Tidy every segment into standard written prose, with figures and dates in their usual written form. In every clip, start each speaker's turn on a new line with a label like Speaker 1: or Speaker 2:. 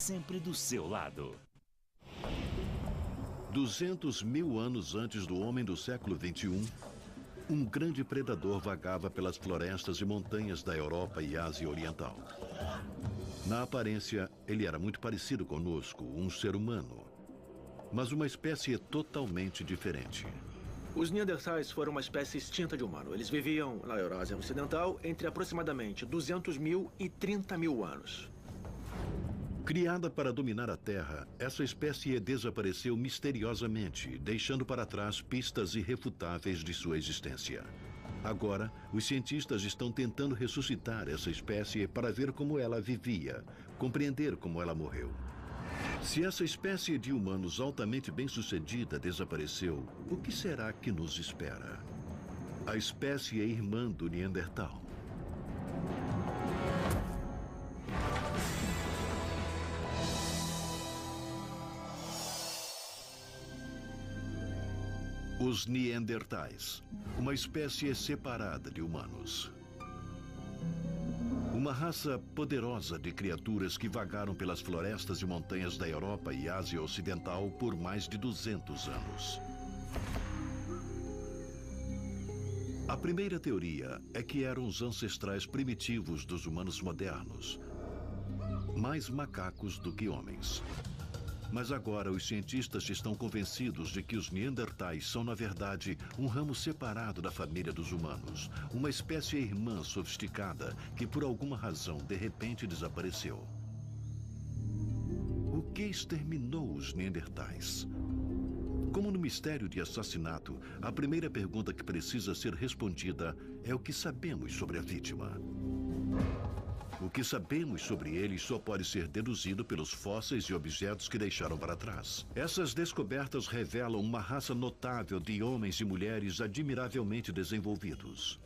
Speaker 1: sempre do seu lado.
Speaker 2: 200 mil anos antes do homem do século XXI, um grande predador vagava pelas florestas e montanhas da Europa e Ásia Oriental. Na aparência, ele era muito parecido conosco, um ser humano, mas uma espécie totalmente diferente.
Speaker 3: Os Neandertais foram uma espécie extinta de humano. Eles viviam na Eurásia Ocidental entre aproximadamente 200 mil e 30 mil anos.
Speaker 2: Criada para dominar a Terra, essa espécie desapareceu misteriosamente, deixando para trás pistas irrefutáveis de sua existência. Agora, os cientistas estão tentando ressuscitar essa espécie para ver como ela vivia, compreender como ela morreu. Se essa espécie de humanos altamente bem-sucedida desapareceu, o que será que nos espera? A espécie irmã do Neandertal. Os Neandertais, uma espécie separada de humanos. Uma raça poderosa de criaturas que vagaram pelas florestas e montanhas da Europa e Ásia Ocidental por mais de 200 anos. A primeira teoria é que eram os ancestrais primitivos dos humanos modernos, mais macacos do que homens. Mas agora os cientistas estão convencidos de que os Neandertais são, na verdade, um ramo separado da família dos humanos, uma espécie irmã sofisticada que, por alguma razão, de repente desapareceu. O que exterminou os Neandertais? Como no mistério de assassinato, a primeira pergunta que precisa ser respondida é o que sabemos sobre a vítima. O que sabemos sobre eles só pode ser deduzido pelos fósseis e objetos que deixaram para trás. Essas descobertas revelam uma raça notável de homens e mulheres admiravelmente desenvolvidos.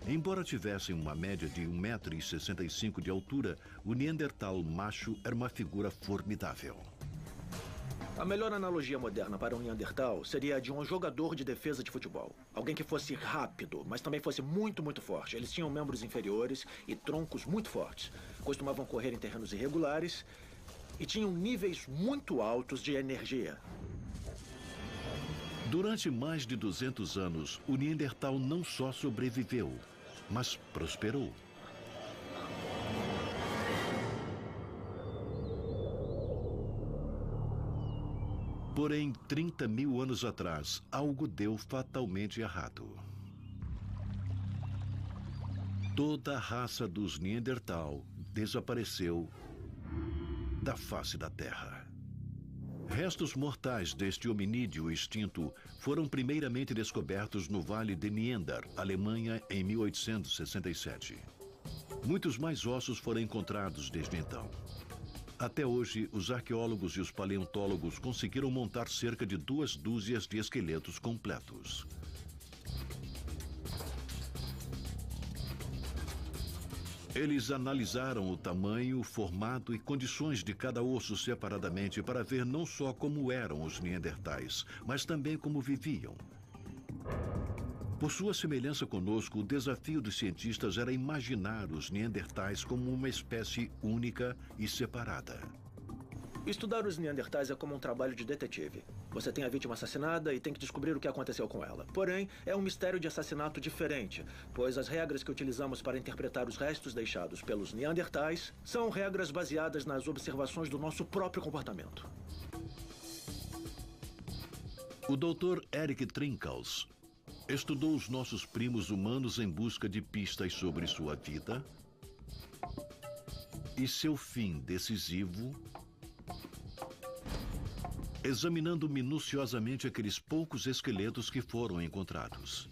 Speaker 2: Embora tivessem uma média de 1,65 m de altura, o Neandertal macho era uma figura formidável.
Speaker 3: A melhor analogia moderna para um Neandertal seria a de um jogador de defesa de futebol. Alguém que fosse rápido, mas também fosse muito, muito forte. Eles tinham membros inferiores e troncos muito fortes. Costumavam correr em terrenos irregulares e tinham níveis muito altos de energia.
Speaker 2: Durante mais de 200 anos, o Neandertal não só sobreviveu, mas prosperou. Porém, 30 mil anos atrás, algo deu fatalmente errado. Toda a raça dos Neandertal desapareceu da face da Terra. Restos mortais deste hominídeo extinto foram primeiramente descobertos no Vale de Neander, Alemanha, em 1867. Muitos mais ossos foram encontrados desde então. Até hoje, os arqueólogos e os paleontólogos conseguiram montar cerca de 2 dúzias de esqueletos completos. Eles analisaram o tamanho, formato e condições de cada osso separadamente para ver não só como eram os Neandertais, mas também como viviam. Por sua semelhança conosco, o desafio dos cientistas era imaginar os Neandertais como uma espécie única e separada.
Speaker 3: Estudar os Neandertais é como um trabalho de detetive. Você tem a vítima assassinada e tem que descobrir o que aconteceu com ela. Porém, é um mistério de assassinato diferente, pois as regras que utilizamos para interpretar os restos deixados pelos Neandertais são regras baseadas nas observações do nosso próprio comportamento.
Speaker 2: O Dr. Eric Trinkaus estudou os nossos primos humanos em busca de pistas sobre sua vida e seu fim decisivo, examinando minuciosamente aqueles poucos esqueletos que foram encontrados.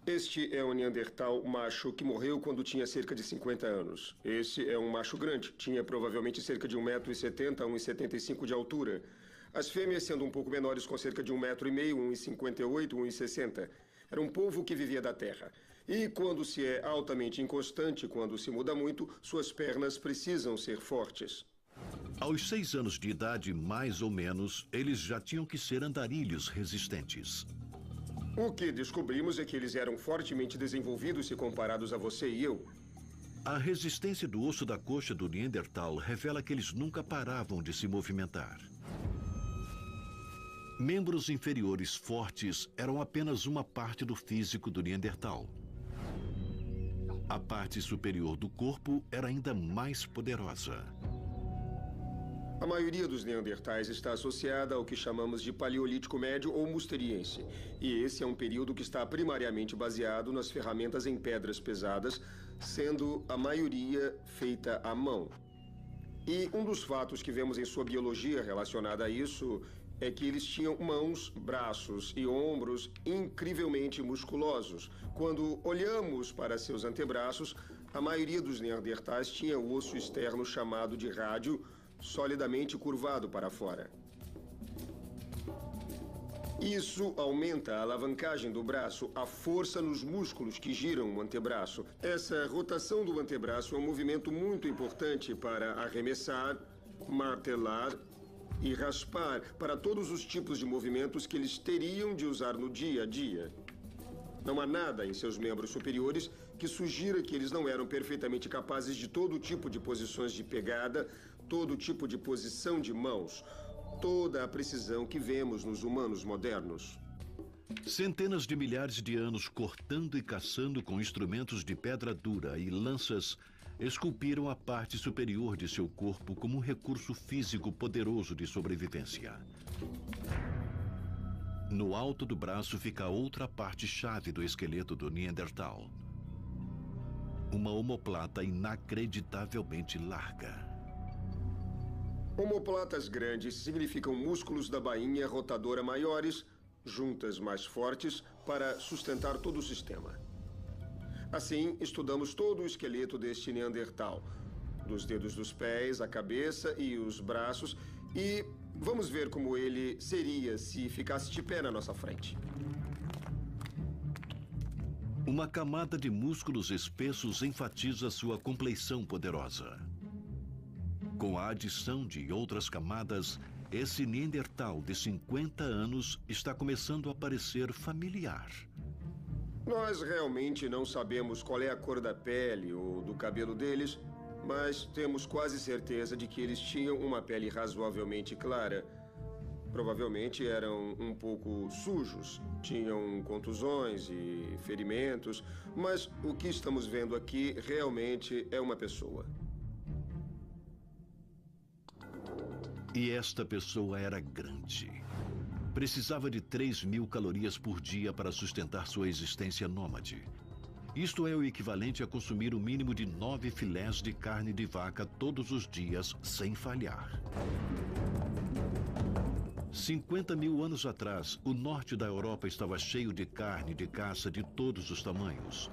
Speaker 4: Este é um Neandertal macho que morreu quando tinha cerca de 50 anos. Esse é um macho grande, tinha provavelmente cerca de 1,70 m a 1,75 m de altura. As fêmeas sendo um pouco menores, com cerca de 1,5 m, 1,58 m, 1,60 m. Era um povo que vivia da terra. E quando se é altamente inconstante, quando se muda muito, suas pernas precisam ser fortes.
Speaker 2: Aos 6 anos de idade, mais ou menos, eles já tinham que ser andarilhos resistentes.
Speaker 4: O que descobrimos é que eles eram fortemente desenvolvidos se comparados a você e eu.
Speaker 2: A resistência do osso da coxa do Neandertal revela que eles nunca paravam de se movimentar. Membros inferiores fortes eram apenas uma parte do físico do Neandertal. A parte superior do corpo era ainda mais poderosa.
Speaker 4: A maioria dos neandertais está associada ao que chamamos de Paleolítico Médio ou Musteriense. E esse é um período que está primariamente baseado nas ferramentas em pedras pesadas, sendo a maioria feita à mão. E um dos fatos que vemos em sua biologia relacionada a isso é que eles tinham mãos, braços e ombros incrivelmente musculosos. Quando olhamos para seus antebraços, a maioria dos neandertais tinha o osso externo chamado de rádio, solidamente curvado para fora. Isso aumenta a alavancagem do braço, a força nos músculos que giram o antebraço. Essa rotação do antebraço é um movimento muito importante para arremessar, martelar e raspar, para todos os tipos de movimentos que eles teriam de usar no dia a dia. Não há nada em seus membros superiores que sugira que eles não eram perfeitamente capazes de todo tipo de posições de pegada, todo tipo de posição de mãos, toda a precisão que vemos nos humanos modernos.
Speaker 2: Centenas de milhares de anos cortando e caçando com instrumentos de pedra dura e lanças esculpiram a parte superior de seu corpo como um recurso físico poderoso de sobrevivência. No alto do braço fica outra parte-chave do esqueleto do Neandertal. Uma omoplata inacreditavelmente larga.
Speaker 4: Omoplatas grandes significam músculos da bainha rotadora maiores, juntas mais fortes, para sustentar todo o sistema. Assim, estudamos todo o esqueleto deste Neandertal, dos dedos dos pés, a cabeça e os braços, e vamos ver como ele seria se ficasse de pé na nossa frente.
Speaker 2: Uma camada de músculos espessos enfatiza sua compleição poderosa. Com a adição de outras camadas, esse Neandertal de 50 anos está começando a parecer familiar.
Speaker 4: Nós realmente não sabemos qual é a cor da pele ou do cabelo deles, mas temos quase certeza de que eles tinham uma pele razoavelmente clara. Provavelmente eram um pouco sujos, tinham contusões e ferimentos, mas o que estamos vendo aqui realmente é uma pessoa.
Speaker 2: E esta pessoa era grande. Precisava de 3.000 calorias por dia para sustentar sua existência nômade. Isto é o equivalente a consumir o mínimo de 9 filés de carne de vaca todos os dias, sem falhar. 50.000 anos atrás, o norte da Europa estava cheio de carne de caça de todos os tamanhos.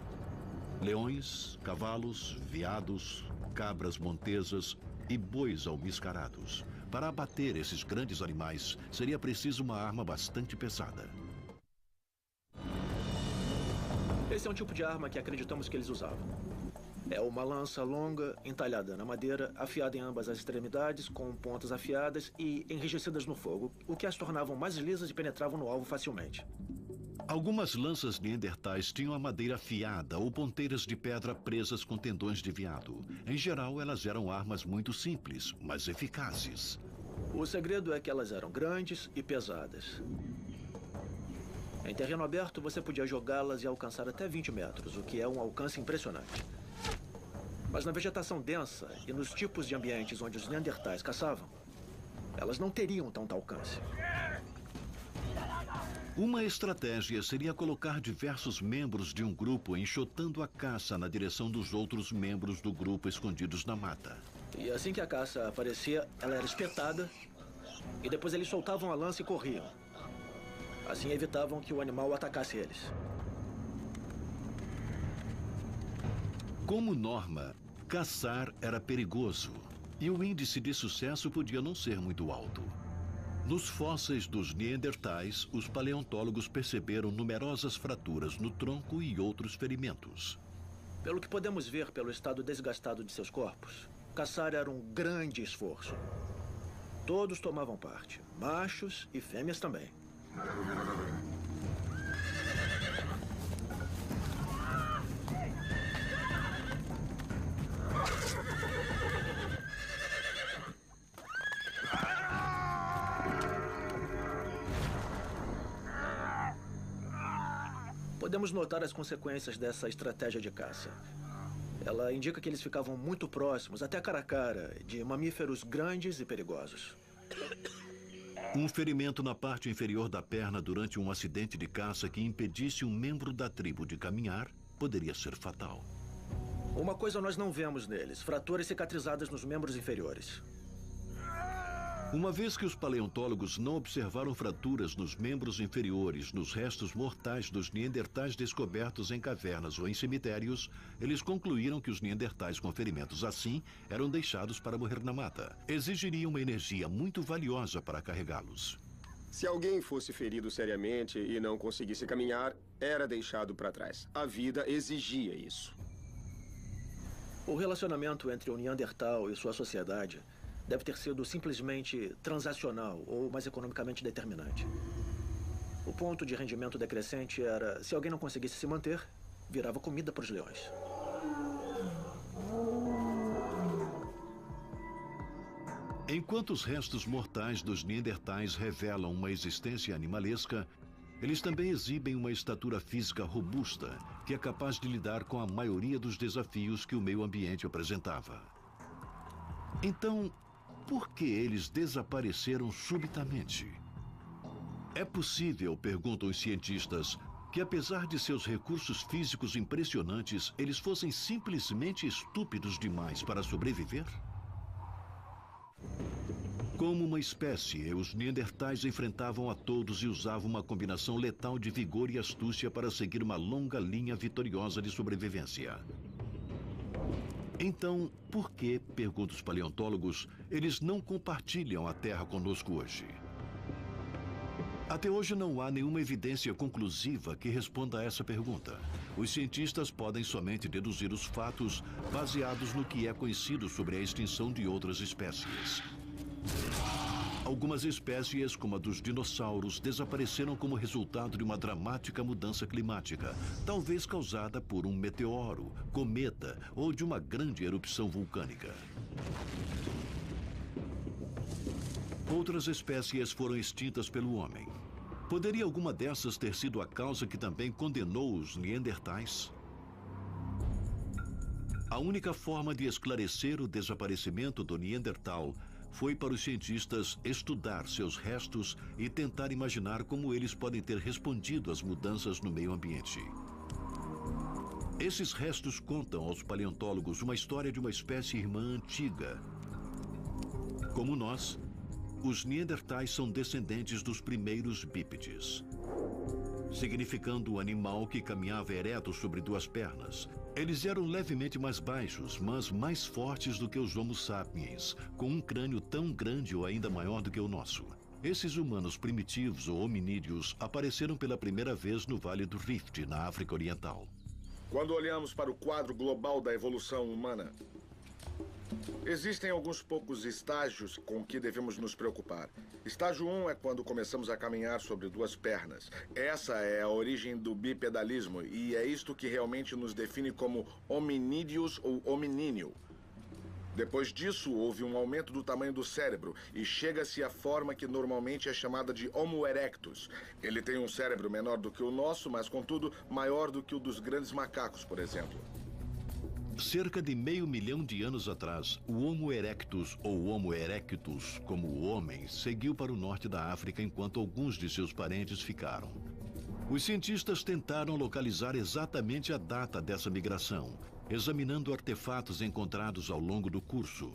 Speaker 2: Leões, cavalos, veados, cabras montesas e bois almiscarados. Para abater esses grandes animais, seria preciso uma arma bastante pesada.
Speaker 3: Esse é um tipo de arma que acreditamos que eles usavam. É uma lança longa, entalhada na madeira, afiada em ambas as extremidades, com pontas afiadas e enrijecidas no fogo, o que as tornavam mais lisas e penetravam no alvo facilmente.
Speaker 2: Algumas lanças neandertais tinham a madeira afiada ou ponteiras de pedra presas com tendões de veado. Em geral, elas eram armas muito simples, mas eficazes.
Speaker 3: O segredo é que elas eram grandes e pesadas. Em terreno aberto, você podia jogá-las e alcançar até 20 metros, o que é um alcance impressionante. Mas na vegetação densa e nos tipos de ambientes onde os neandertais caçavam, elas não teriam tanto alcance.
Speaker 2: Uma estratégia seria colocar diversos membros de um grupo enxotando a caça na direção dos outros membros do grupo escondidos na mata.
Speaker 3: E assim que a caça aparecia, ela era espetada e depois eles soltavam a lança e corriam. Assim evitavam que o animal atacasse eles.
Speaker 2: Como norma, caçar era perigoso e o índice de sucesso podia não ser muito alto. Nos fósseis dos Neandertais, os paleontólogos perceberam numerosas fraturas no tronco e outros ferimentos.
Speaker 3: Pelo que podemos ver pelo estado desgastado de seus corpos, caçar era um grande esforço. Todos tomavam parte, machos e fêmeas também. Podemos notar as consequências dessa estratégia de caça. Ela indica que eles ficavam muito próximos, até cara a cara, de mamíferos grandes e perigosos.
Speaker 2: Um ferimento na parte inferior da perna durante um acidente de caça que impedisse um membro da tribo de caminhar poderia ser fatal.
Speaker 3: Uma coisa nós não vemos neles: fraturas cicatrizadas nos membros inferiores.
Speaker 2: Uma vez que os paleontólogos não observaram fraturas nos membros inferiores nos restos mortais dos neandertais descobertos em cavernas ou em cemitérios, eles concluíram que os neandertais com ferimentos assim eram deixados para morrer na mata. Exigiria uma energia muito valiosa para carregá-los.
Speaker 4: Se alguém fosse ferido seriamente e não conseguisse caminhar, era deixado para trás. A vida exigia isso.
Speaker 3: O relacionamento entre o Neandertal e sua sociedade deve ter sido simplesmente transacional ou mais economicamente determinante. O ponto de rendimento decrescente era: se alguém não conseguisse se manter, virava comida para os leões.
Speaker 2: Enquanto os restos mortais dos neandertais revelam uma existência animalesca, eles também exibem uma estatura física robusta, que é capaz de lidar com a maioria dos desafios que o meio ambiente apresentava. Então, por que eles desapareceram subitamente? É possível, perguntam os cientistas, que apesar de seus recursos físicos impressionantes, eles fossem simplesmente estúpidos demais para sobreviver? Como uma espécie, os neandertais enfrentavam a todos e usavam uma combinação letal de vigor e astúcia para seguir uma longa linha vitoriosa de sobrevivência. Então, por que, perguntam os paleontólogos, eles não compartilham a Terra conosco hoje? Até hoje não há nenhuma evidência conclusiva que responda a essa pergunta. Os cientistas podem somente deduzir os fatos baseados no que é conhecido sobre a extinção de outras espécies. Algumas espécies, como a dos dinossauros, desapareceram como resultado de uma dramática mudança climática, talvez causada por um meteoro, cometa ou de uma grande erupção vulcânica. Outras espécies foram extintas pelo homem. Poderia alguma dessas ter sido a causa que também condenou os neandertais? A única forma de esclarecer o desaparecimento do Neandertal foi para os cientistas estudar seus restos e tentar imaginar como eles podem ter respondido às mudanças no meio ambiente. Esses restos contam aos paleontólogos uma história de uma espécie irmã antiga. Como nós, os neandertais são descendentes dos primeiros bípedes, significando o animal que caminhava ereto sobre duas pernas. Eles eram levemente mais baixos, mas mais fortes do que os Homo sapiens, com um crânio tão grande ou ainda maior do que o nosso. Esses humanos primitivos ou hominídeos apareceram pela primeira vez no Vale do Rift, na África Oriental.
Speaker 1: Quando olhamos para o quadro global da evolução humana, existem alguns poucos estágios com que devemos nos preocupar. Estágio 1 é quando começamos a caminhar sobre duas pernas. Essa é a origem do bipedalismo e é isto que realmente nos define como hominídeos ou hominíneo. Depois disso, houve um aumento do tamanho do cérebro e chega-se à forma que normalmente é chamada de Homo erectus. Ele tem um cérebro menor do que o nosso, mas contudo maior do que o dos grandes macacos, por exemplo.
Speaker 2: Cerca de 500 mil de anos atrás, o Homo erectus, ou Homo erectus, como o homem, seguiu para o norte da África enquanto alguns de seus parentes ficaram. Os cientistas tentaram localizar exatamente a data dessa migração, examinando artefatos encontrados ao longo do curso.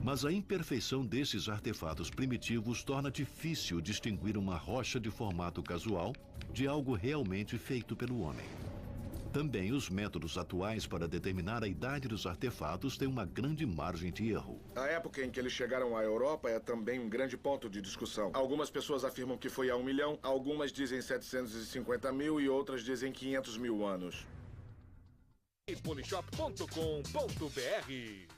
Speaker 2: Mas a imperfeição desses artefatos primitivos torna difícil distinguir uma rocha de formato casual de algo realmente feito pelo homem. Também os métodos atuais para determinar a idade dos artefatos têm uma grande margem de erro.
Speaker 1: A época em que eles chegaram à Europa é também um grande ponto de discussão. Algumas pessoas afirmam que foi há 1 milhão, algumas dizem 750 mil e outras dizem 500 mil anos.
Speaker 5: iPhoneShop.com.br.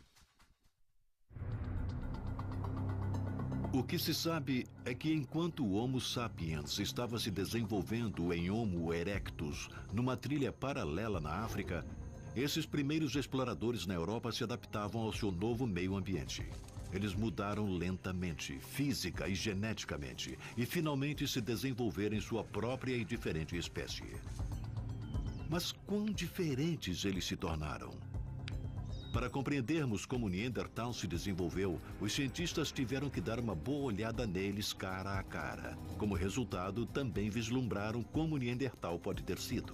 Speaker 2: O que se sabe é que enquanto o Homo sapiens estava se desenvolvendo em Homo erectus, numa trilha paralela na África, esses primeiros exploradores na Europa se adaptavam ao seu novo meio ambiente. Eles mudaram lentamente, física e geneticamente, e finalmente se desenvolveram em sua própria e diferente espécie. Mas quão diferentes eles se tornaram? Para compreendermos como o Neandertal se desenvolveu, os cientistas tiveram que dar uma boa olhada neles cara a cara. Como resultado, também vislumbraram como o Neandertal pode ter sido.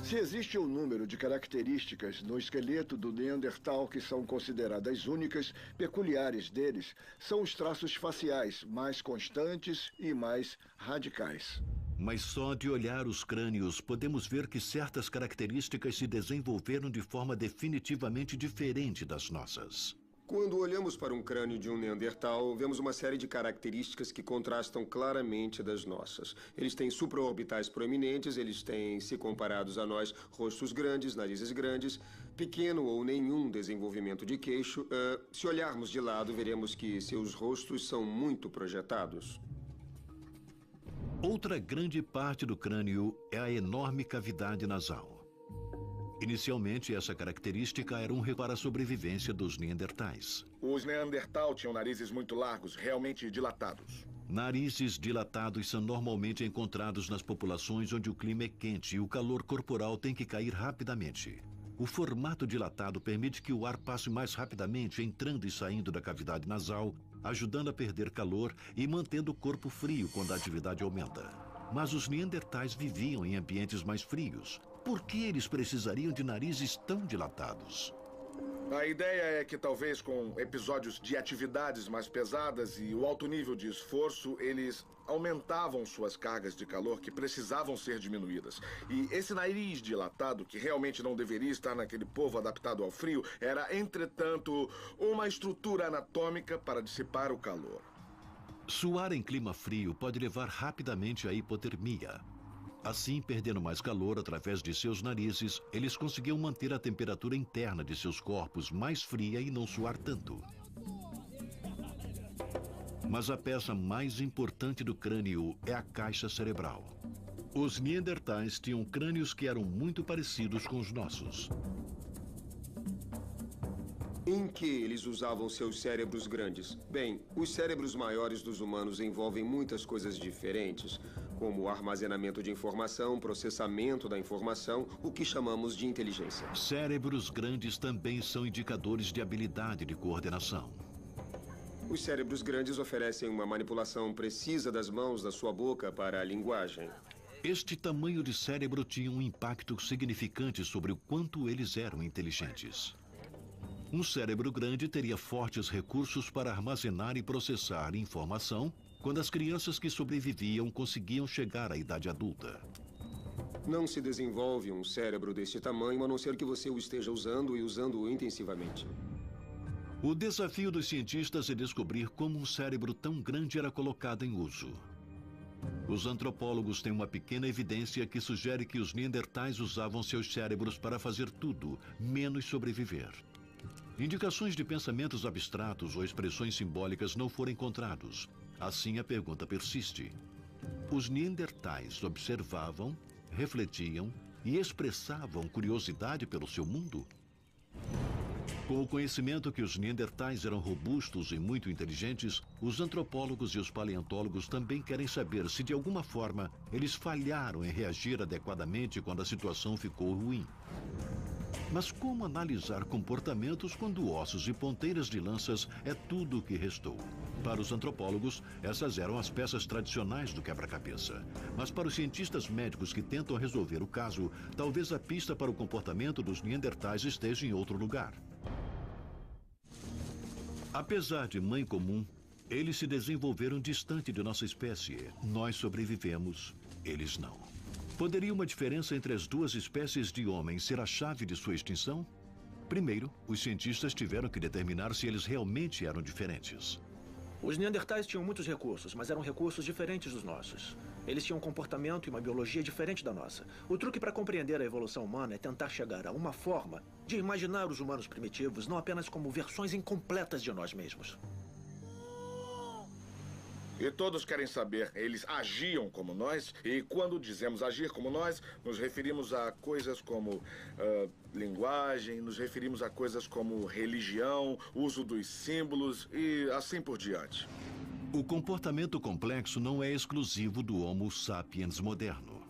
Speaker 5: Se existe um número de características no esqueleto do Neandertal que são consideradas únicas, peculiares deles, são os traços faciais mais constantes e mais radicais.
Speaker 2: Mas só de olhar os crânios podemos ver que certas características se desenvolveram de forma definitivamente diferente das nossas.
Speaker 4: Quando olhamos para um crânio de um Neandertal, vemos uma série de características que contrastam claramente das nossas. Eles têm supraorbitais proeminentes, eles têm, se comparados a nós, rostos grandes, narizes grandes, pequeno ou nenhum desenvolvimento de queixo. Se olharmos de lado, veremos que seus rostos são muito projetados.
Speaker 2: Outra grande parte do crânio é a enorme cavidade nasal. Inicialmente, essa característica era para a sobrevivência dos Neandertais.
Speaker 1: Os Neandertal tinham narizes muito largos, realmente dilatados.
Speaker 2: Narizes dilatados são normalmente encontrados nas populações onde o clima é quente e o calor corporal tem que cair rapidamente. O formato dilatado permite que o ar passe mais rapidamente entrando e saindo da cavidade nasal, ajudando a perder calor e mantendo o corpo frio quando a atividade aumenta. Mas os Neandertais viviam em ambientes mais frios. Por que eles precisariam de narizes tão dilatados?
Speaker 1: A ideia é que talvez com episódios de atividades mais pesadas e o alto nível de esforço, eles aumentavam suas cargas de calor que precisavam ser diminuídas. E esse nariz dilatado, que realmente não deveria estar naquele povo adaptado ao frio, era, entretanto, uma estrutura anatômica para dissipar o calor.
Speaker 2: Suar em clima frio pode levar rapidamente à hipotermia. Assim, perdendo mais calor através de seus narizes, eles conseguiam manter a temperatura interna de seus corpos mais fria e não suar tanto. Mas a peça mais importante do crânio é a caixa cerebral. Os Neandertais tinham crânios que eram muito parecidos com os nossos.
Speaker 4: Em que eles usavam seus cérebros grandes? Bem, os cérebros maiores dos humanos envolvem muitas coisas diferentes, como armazenamento de informação, processamento da informação, o que chamamos de inteligência.
Speaker 2: Cérebros grandes também são indicadores de habilidade de coordenação.
Speaker 4: Os cérebros grandes oferecem uma manipulação precisa das mãos da sua boca para a linguagem.
Speaker 2: Este tamanho de cérebro tinha um impacto significante sobre o quanto eles eram inteligentes. Um cérebro grande teria fortes recursos para armazenar e processar informação quando as crianças que sobreviviam conseguiam chegar à idade adulta.
Speaker 4: Não se desenvolve um cérebro deste tamanho a não ser que você o esteja usando e usando-o intensivamente.
Speaker 2: O desafio dos cientistas é descobrir como um cérebro tão grande era colocado em uso. Os antropólogos têm uma pequena evidência que sugere que os Neandertais usavam seus cérebros para fazer tudo, menos sobreviver. Indicações de pensamentos abstratos ou expressões simbólicas não foram encontrados. Assim, a pergunta persiste. Os Neandertais observavam, refletiam e expressavam curiosidade pelo seu mundo? Com o conhecimento que os Neandertais eram robustos e muito inteligentes, os antropólogos e os paleontólogos também querem saber se, de alguma forma, eles falharam em reagir adequadamente quando a situação ficou ruim. Mas como analisar comportamentos quando ossos e ponteiras de lanças é tudo o que restou? Para os antropólogos, essas eram as peças tradicionais do quebra-cabeça. Mas para os cientistas médicos que tentam resolver o caso, talvez a pista para o comportamento dos Neandertais esteja em outro lugar. Apesar de mãe comum, eles se desenvolveram distante de nossa espécie. Nós sobrevivemos, eles não. Poderia uma diferença entre as duas espécies de homens ser a chave de sua extinção? Primeiro, os cientistas tiveram que determinar se eles realmente eram diferentes.
Speaker 3: Os Neandertais tinham muitos recursos, mas eram recursos diferentes dos nossos. Eles tinham um comportamento e uma biologia diferente da nossa. O truque para compreender a evolução humana é tentar chegar a uma forma de imaginar os humanos primitivos não apenas como versões incompletas de nós mesmos.
Speaker 1: E todos querem saber, eles agiam como nós? E quando dizemos agir como nós, nos referimos a coisas como linguagem, nos referimos a coisas como religião, uso dos símbolos e assim por diante.
Speaker 2: O comportamento complexo não é exclusivo do Homo sapiens moderno.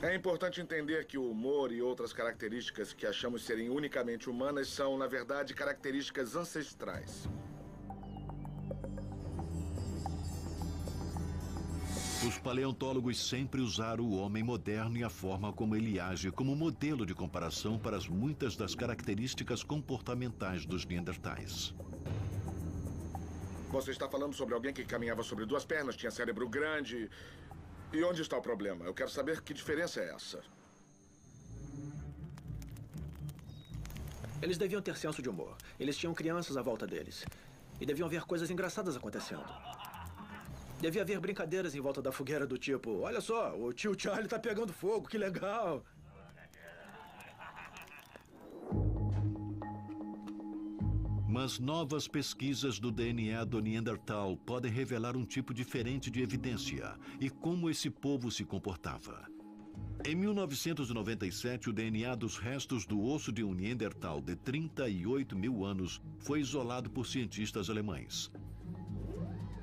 Speaker 1: É importante entender que o humor e outras características que achamos serem unicamente humanas são, na verdade, características ancestrais.
Speaker 2: Os paleontólogos sempre usaram o homem moderno e a forma como ele age como modelo de comparação para as muitas das características comportamentais dos neandertais.
Speaker 1: Você está falando sobre alguém que caminhava sobre duas pernas, tinha cérebro grande. E onde está o problema? Eu quero saber que diferença é essa.
Speaker 3: Eles deviam ter senso de humor. Eles tinham crianças à volta deles. E deviam ver coisas engraçadas acontecendo. Devia haver brincadeiras em volta da fogueira do tipo: olha só, o tio Charlie tá pegando fogo, que legal.
Speaker 2: Mas novas pesquisas do DNA do Neandertal podem revelar um tipo diferente de evidência e como esse povo se comportava. Em 1997, o DNA dos restos do osso de um Neandertal de 38 mil anos foi isolado por cientistas alemães.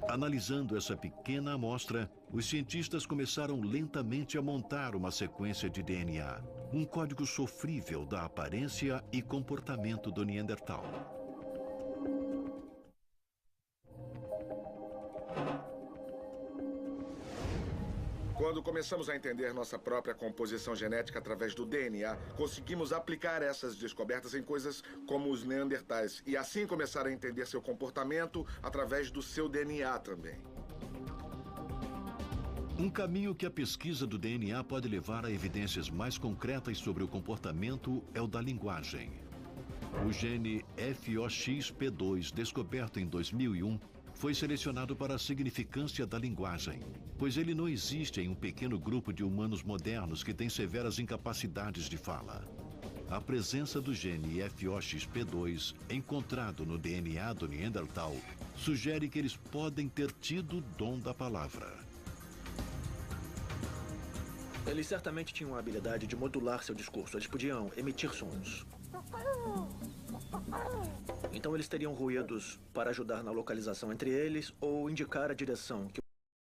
Speaker 2: Analisando essa pequena amostra, os cientistas começaram lentamente a montar uma sequência de DNA, um código sofrível da aparência e comportamento do Neandertal.
Speaker 1: Quando começamos a entender nossa própria composição genética através do DNA, conseguimos aplicar essas descobertas em coisas como os neandertais e assim começar a entender seu comportamento através do seu DNA também.
Speaker 2: Um caminho que a pesquisa do DNA pode levar a evidências mais concretas sobre o comportamento é o da linguagem. O gene FOXP2, descoberto em 2001, foi selecionado para a significância da linguagem, pois ele não existe em um pequeno grupo de humanos modernos que têm severas incapacidades de fala. A presença do gene FOXP2, encontrado no DNA do Neandertal, sugere que eles podem ter tido o dom da palavra.
Speaker 3: Eles certamente tinham a habilidade de modular seu discurso. Eles podiam emitir sons. Então eles teriam ruídos para ajudar na localização entre eles ou indicar a direção que